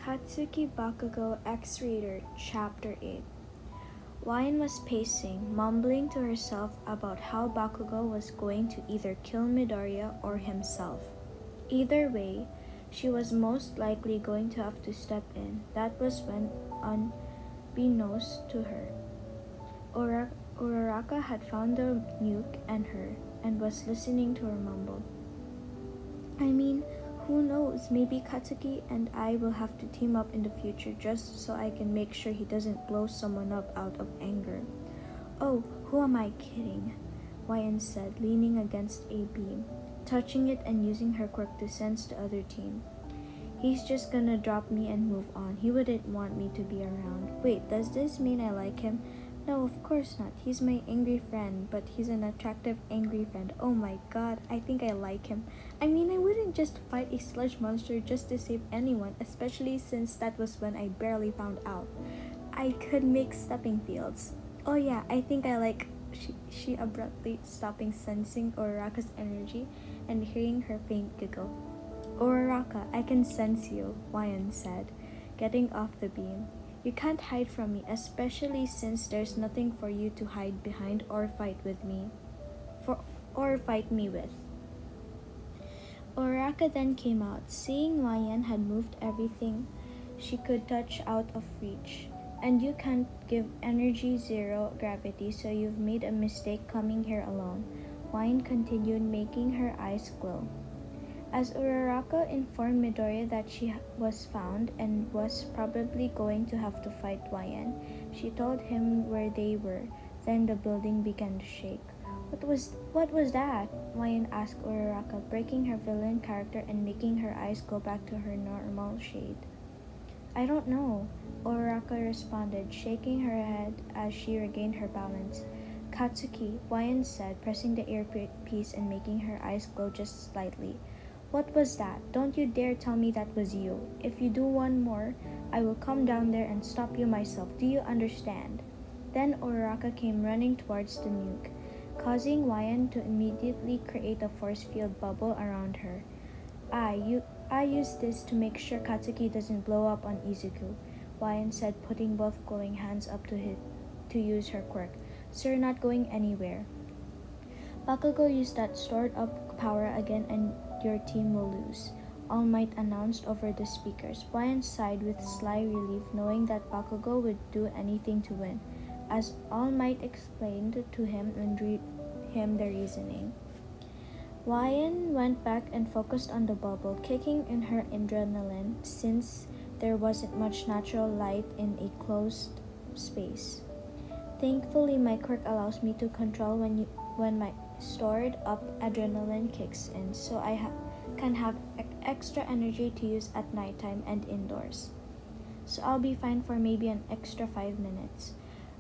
Katsuki Bakugou X-Reader Chapter 8. Lion was pacing, mumbling to herself about how Bakugou was going to either kill Midoriya or himself. Either way, she was most likely going to have to step in. That was when, unbeknownst to her, Uraraka had found the nuke and was listening to her mumble. Who knows, maybe Katsuki and I will have to team up in the future just so I can make sure he doesn't blow someone up out of anger. Oh, who am I kidding? Wyan said, leaning against a beam, touching it and using her quirk to sense the other team. He's just gonna drop me and move on. He wouldn't want me to be around. Wait, does this mean I like him? No, of course not. He's my angry friend, but he's an attractive angry friend. Oh my god, I think I like him. I wouldn't just fight a sludge monster just to save anyone, especially since that was when I barely found out I could make stepping fields. Oh yeah, I think I like... She abruptly stopping, sensing Uraraka's energy and hearing her faint giggle. Uraraka, I can sense you, Wyan said, getting off the beam. You can't hide from me, especially since there's nothing for you to hide behind or fight with me. Or fight me with. Uraraka then came out, seeing Wyan had moved everything she could touch out of reach. And you can't give energy zero gravity, so you've made a mistake coming here alone. Wyan continued, making her eyes glow. As Uraraka informed Midoriya that she was found and was probably going to have to fight Wyan, she told him where they were. Then the building began to shake. What was that? Wyan asked Uraraka, breaking her villain character and making her eyes go back to her normal shade. I don't know, Uraraka responded, shaking her head as she regained her balance. Katsuki, Wyan said, pressing the earpiece and making her eyes glow just slightly. What was that? Don't you dare tell me that was you. If you do one more, I will come down there and stop you myself. Do you understand? Then Uraraka came running towards the nuke, causing Wyan to immediately create a force field bubble around her. I used this to make sure Katsuki doesn't blow up on Izuku, Wyan said, putting both glowing hands up to use her quirk. Sir, not going anywhere. Bakugou used that stored up power again and your team will lose, All Might announced over the speakers. Wyan sighed with sly relief, knowing that Bakugou would do anything to win, as All Might explained to him and read him the reasoning. Wyan went back and focused on the bubble, kicking in her adrenaline since there wasn't much natural light in a closed space. Thankfully, my quirk allows me to control when my stored up adrenaline kicks in, so I can have extra energy to use at nighttime and indoors. So I'll be fine for maybe an extra 5 minutes.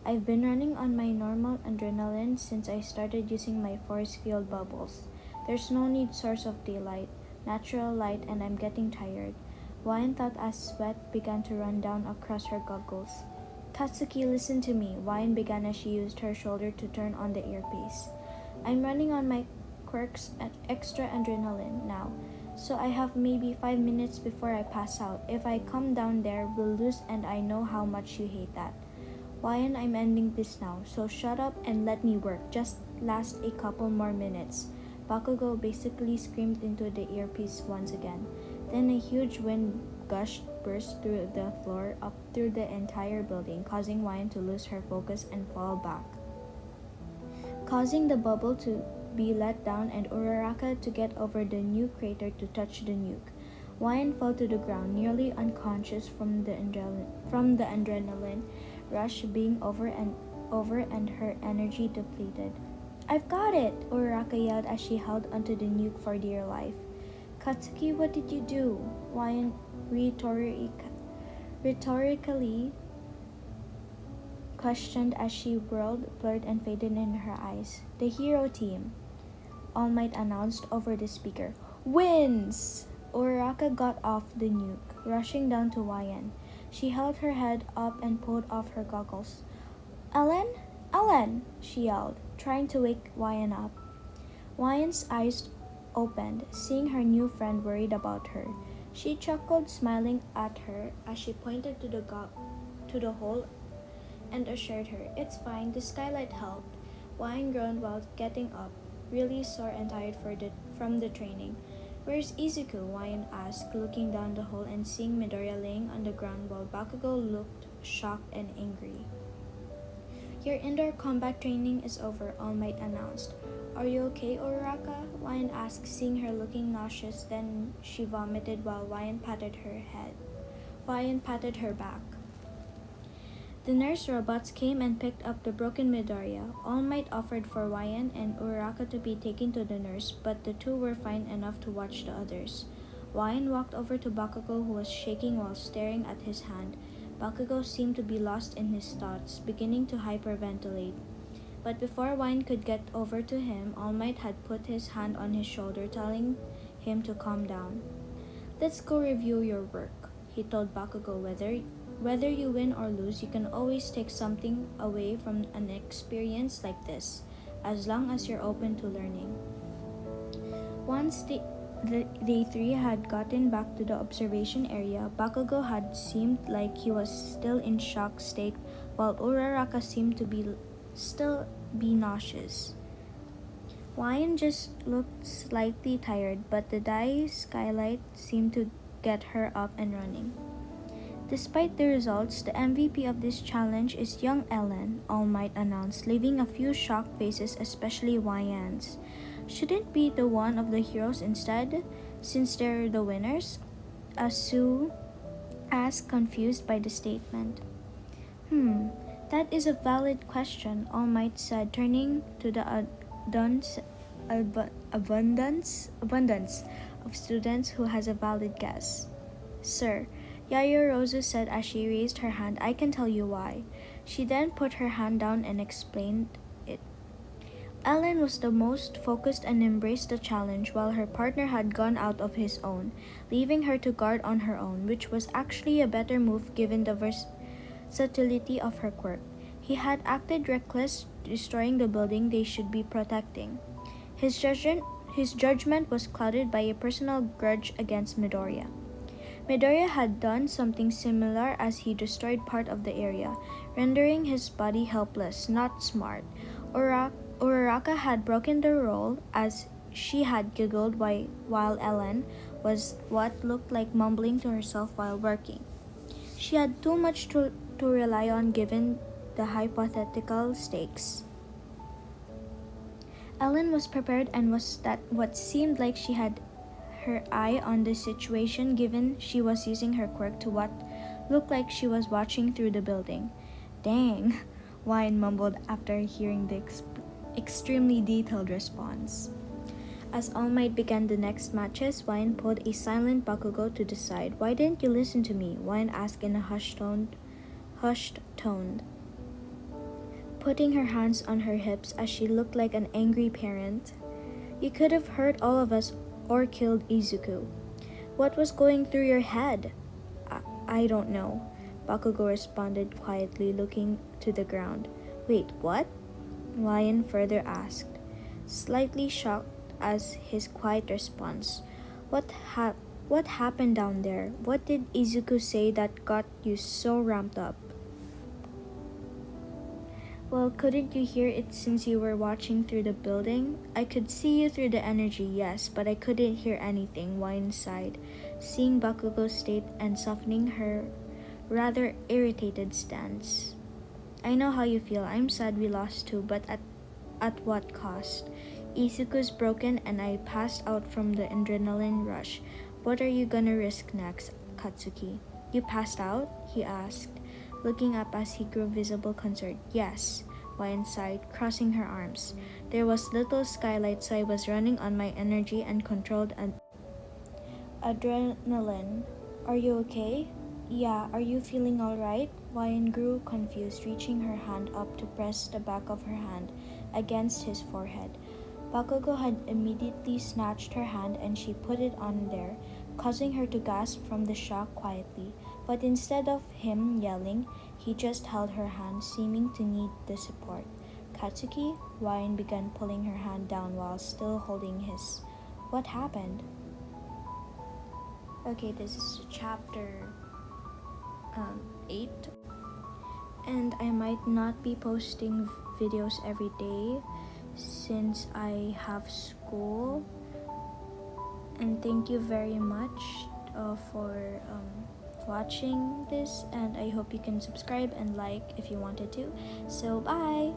I've been running on my normal adrenaline since I started using my force field bubbles. There's no need source of daylight, natural light, and I'm getting tired. Wyan thought as sweat began to run down across her goggles. Katsuki, listen to me, Wyan began as she used her shoulder to turn on the earpiece. I'm running on my quirks and extra adrenaline now, so I have maybe 5 minutes before I pass out. If I come down there, we'll lose, and I know how much you hate that. Wyan, I'm ending this now, so shut up and let me work. Just last a couple more minutes. Bakugou basically screamed into the earpiece once again. Then a huge wind gush burst through the floor up through the entire building, causing Wyan to lose her focus and fall back, causing the bubble to be let down and Uraraka to get over the new crater to touch the nuke. Wyan fell to the ground, nearly unconscious from the adrenaline rush being over and her energy depleted. I've got it! Uraraka yelled as she held onto the nuke for dear life. Katsuki, what did you do? Wyan rhetorically questioned as she whirled, blurred, and faded in her eyes. The hero team, All Might announced over the speaker, wins! Uraraka got off the nuke, rushing down to Wyan. She held her head up and pulled off her goggles. Ellen? Ellen! She yelled, trying to wake Wyan up. Wyan's eyes opened, seeing her new friend worried about her. She chuckled, smiling at her as she pointed to the hole and assured her, "It's fine, the skylight helped." Wine groaned while getting up, really sore and tired from the training. "Where's Izuku?" Wine asked, looking down the hole and seeing Midoriya laying on the ground while Bakugou looked shocked and angry. "Your indoor combat training is over," All Might announced. "Are you okay, Uraraka?" Wine asked, seeing her looking nauseous. Then she vomited while Wine patted her head. Wine patted her back. The nurse robots came and picked up the broken Midoriya. All Might offered for Wyan and Uraraka to be taken to the nurse, but the two were fine enough to watch the others. Wyan walked over to Bakugou, who was shaking while staring at his hand. Bakugou seemed to be lost in his thoughts, beginning to hyperventilate. But before Wyan could get over to him, All Might had put his hand on his shoulder, telling him to calm down. "Let's go review your work," he told Bakugou. Whether you win or lose, you can always take something away from an experience like this, as long as you're open to learning. Once they three had gotten back to the observation area, Bakugou had seemed like he was still in shock state, while Uraraka seemed to still be nauseous. Wyan just looked slightly tired, but the ISkylight seemed to get her up and running. "Despite the results, the MVP of this challenge is young Ellen," All Might announced, leaving a few shocked faces, especially Wyan's. "Shouldn't be the one of the heroes instead, since they're the winners?" Asu asked, confused by the statement. That is a valid question," All Might said, turning to the abundance of students who has a valid guess. "Sir," Yayorozu said as she raised her hand, "I can tell you why." She then put her hand down and explained it. Ellen was the most focused and embraced the challenge, while her partner had gone out of his own, leaving her to guard on her own, which was actually a better move given the versatility of her quirk. He had acted reckless, destroying the building they should be protecting. His judgment was clouded by a personal grudge against Midoriya. Midoriya had done something similar as he destroyed part of the area, rendering his body helpless, not smart. Uraraka had broken the rule as she had giggled while Ellen was what looked like mumbling to herself while working. She had too much to rely on given the hypothetical stakes. Ellen was prepared and was that what seemed like she had her eye on the situation, given she was using her quirk to what looked like she was watching through the building. "Dang," Wyan mumbled after hearing the extremely detailed response. As All Might began the next matches, Wyan pulled a silent Bakugou to the side. "Why didn't you listen to me?" Wyan asked in a hushed tone, putting her hands on her hips as she looked like an angry parent. "You could have hurt all of us or killed Izuku." "What was going through your head?" I don't know," Bakugou responded quietly, looking to the ground. "Wait, what?" Wyan further asked, slightly shocked as his quiet response. What happened down there? What did Izuku say that got you so ramped up?" "Well, couldn't you hear it since you were watching through the building?" "I could see you through the energy, yes, but I couldn't hear anything," Wyan sighed, seeing Bakugou's state and softening her rather irritated stance. "I know how you feel. I'm sad we lost too, but at what cost? Izuku's broken and I passed out from the adrenaline rush. What are you gonna risk next, Katsuki?" "You passed out?" he asked, looking up as he grew visible concern. "Yes," Wyan sighed, crossing her arms. "There was little skylight, so I was running on my energy and controlled adrenaline. Are you okay?" "Yeah, are you feeling alright?" Wyan grew confused, reaching her hand up to press the back of her hand against his forehead. Bakugou had immediately snatched her hand and she put it on there, causing her to gasp from the shock quietly. But instead of him yelling, he just held her hand, seeming to need the support. "Katsuki?" Wyan began pulling her hand down while still holding his. "What happened?" Okay, this is chapter 8. And I might not be posting videos every day since I have school. And thank you very much for watching this, and I hope you can subscribe and like if you wanted to. So bye.